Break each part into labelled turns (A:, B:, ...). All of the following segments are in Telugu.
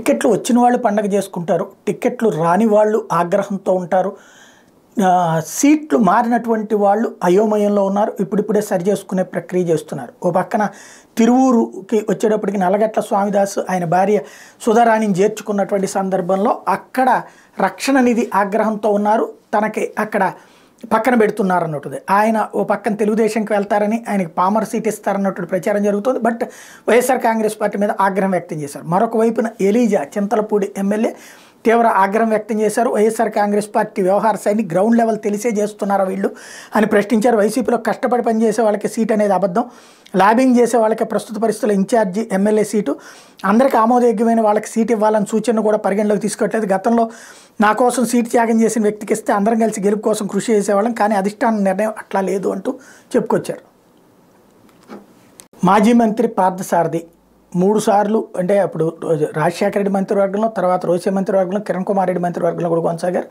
A: టిక్కెట్లు వచ్చిన వాళ్ళు పండగ చేసుకుంటారు, టిక్కెట్లు రాని వాళ్ళు ఆగ్రహంతో ఉంటారు, సీట్లు మారినటువంటి వాళ్ళు అయోమయంలో ఉన్నారు. ఇప్పుడిప్పుడే సరి చేసుకునే ప్రక్రియ చేస్తున్నారు. ఓ పక్కన తిరువూరుకి వచ్చేటప్పటికి నల్లగట్ల స్వామిదాస్ ఆయన భార్య సుధారాణిని చేర్చుకున్నటువంటి సందర్భంలో అక్కడ రక్షణ నిధి ఆగ్రహంతో ఉన్నారు. తనకి అక్కడ పక్కన పెడుతున్నారు అన్నట్టుది. ఆయన ఓ పక్కన తెలుగుదేశంకి వెళ్తారని ఆయనకి పామర్ సీట్ ఇస్తారన్నట్టు ప్రచారం జరుగుతుంది. బట్ వైఎస్ఆర్ కాంగ్రెస్ పార్టీ మీద ఆగ్రహం వ్యక్తం చేశారు. మరొక వైపున ఎలీజా చింతలపూడి ఎమ్మెల్యే తీవ్ర ఆగ్రహం వ్యక్తం చేశారు. వైఎస్ఆర్ కాంగ్రెస్ పార్టీ వ్యవహార శైలి గ్రౌండ్ లెవెల్ తెలిసే చేస్తున్నారా వీళ్ళు అని ప్రశ్నించారు. వైసీపీలో కష్టపడి పనిచేసే వాళ్ళకి సీట్ అనేది అబద్ధం, లాబింగ్ చేసే వాళ్ళకి ప్రస్తుత పరిస్థితుల్లో ఇన్ఛార్జి ఎమ్మెల్యే సీటు, అందరికీ ఆమోదయోగ్యమైన వాళ్ళకి సీట్ ఇవ్వాలని సూచనను కూడా పరిగణలోకి తీసుకోవట్లేదు. గతంలో నా కోసం సీటు త్యాగం చేసిన వ్యక్తికి ఇస్తే అందరం కలిసి గెలుపు కోసం కృషి చేసేవాళ్ళం, కానీ అధిష్టాన నిర్ణయం అట్లా లేదు అంటూ చెప్పుకొచ్చారు. మాజీ మంత్రి పార్థసారథి 3 సార్లు అంటే అప్పుడు రాజశేఖర రెడ్డి మంత్రివర్గంలో, తర్వాత రోసే మంత్రివర్గంలో, కిరణ్ కుమార్ రెడ్డి మంత్రివర్గంలో కూడా కొనసాగారు.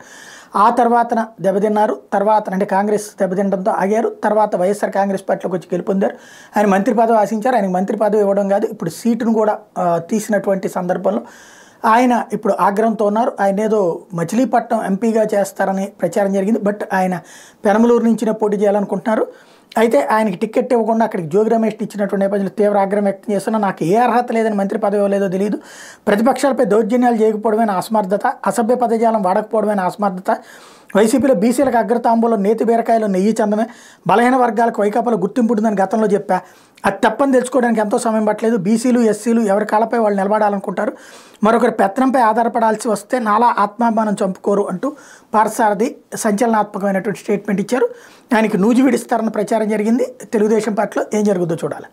A: ఆ తర్వాతన దెబ్బతిన్నారు. తర్వాత అంటే కాంగ్రెస్ దెబ్బతినడంతో ఆగారు. తర్వాత వైఎస్ఆర్ కాంగ్రెస్ పార్టీలోకి వచ్చి గెలుపొందారు. ఆయన మంత్రి పదవి ఆశించారు. ఆయనకు మంత్రి పదవి ఇవ్వడం కాదు, ఇప్పుడు సీటును కూడా తీసినటువంటి సందర్భంలో ఆయన ఇప్పుడు ఆగ్రహంతో ఉన్నారు. ఆయన ఏదో మచిలీపట్నం ఎంపీగా చేస్తారని ప్రచారం జరిగింది. బట్ ఆయన పెనమలూరు నుంచినే పోటీ చేయాలనుకుంటున్నారు. అయితే ఆయనకి టికెట్ ఇవ్వకుండా అక్కడికి జోగి రమేష్ని ఇచ్చినటువంటి నేపథ్యంలో తీవ్ర ఆగ్రహం వ్యక్తం చేస్తున్నా, నాకు ఏ అర్హత లేదని మంత్రి పదవి ఇవ్వలేదో తెలియదు, ప్రతిపక్షాలపై దౌర్జన్యాలు చేయకపోవడమే నా అసమర్థత, అసభ్య పదజాలం వాడకపోవడమే నా అసమర్థత, వైసీపీలో బీసీలకు అగ్రతాంబూలం నేతి బీరకాయలు నెయ్యి చందమే, బలహీన వర్గాలకు వైకాపాలో గుర్తింపు ఉంటుందని గతంలో చెప్పా, అది తప్పని తెలుసుకోవడానికి ఎంతో సమయం పట్టలేదు. బీసీలు ఎస్సీలు ఎవరి కాళ్ళపై వాళ్ళు నిలబడాలనుకుంటారు, మరొకరి పెత్తనంపై ఆధారపడాల్సి వస్తే నాలా ఆత్మాభిమానం చంపుకోరు అంటూ పార్థసారథి సంచలనాత్మకమైనటువంటి స్టేట్మెంట్ ఇచ్చారు. ఆయనకి నూజి విడిస్తారన్న ప్రచారం జరిగింది. తెలుగుదేశం పార్టీలో ఏం జరుగుతుందో చూడాలి.